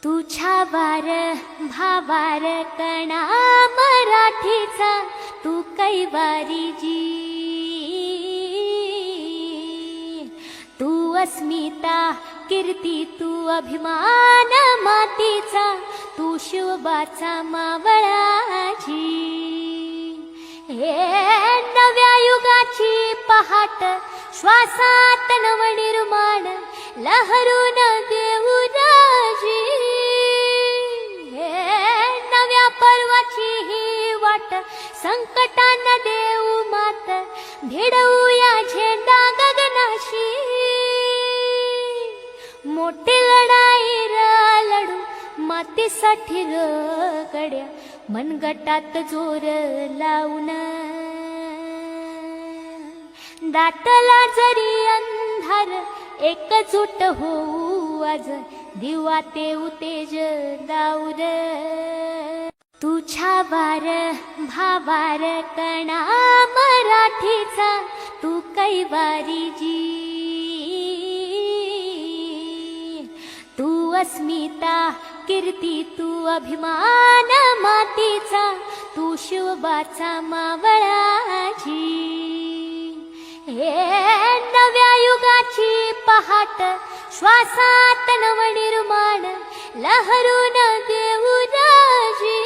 तुझ्या वार भावार कणा मराठीचा तू कैवारी जी। तू अस्मिता कीर्ती तू अभिमान मातीचा तू शिवबाचा मावळाजी। हे नव्या युगाची पहाट श्वासात नवनिर्माण लहरून देऊ राजी। हे नव्या पर्वाची ही वाट संकटांना देऊ मात भिडवूया झेंडा गगनाशी। मोठी लढाई लढू मातीसाठी गड्या मनगटात जोर लावून। दाटला जरी अंधार एकजूट होऊ आज दिवा ते उतेज दाऊर। तुझ्या वार भावार कणा मराठीचा तू कैवारी जी। तू अस्मिता कीर्ती तू अभिमान मातीचा तू शिवबाचा मावळाजी। हे नव्या युगाची पहाट श्वासात नवनिर्माण लहरून देऊ राजी।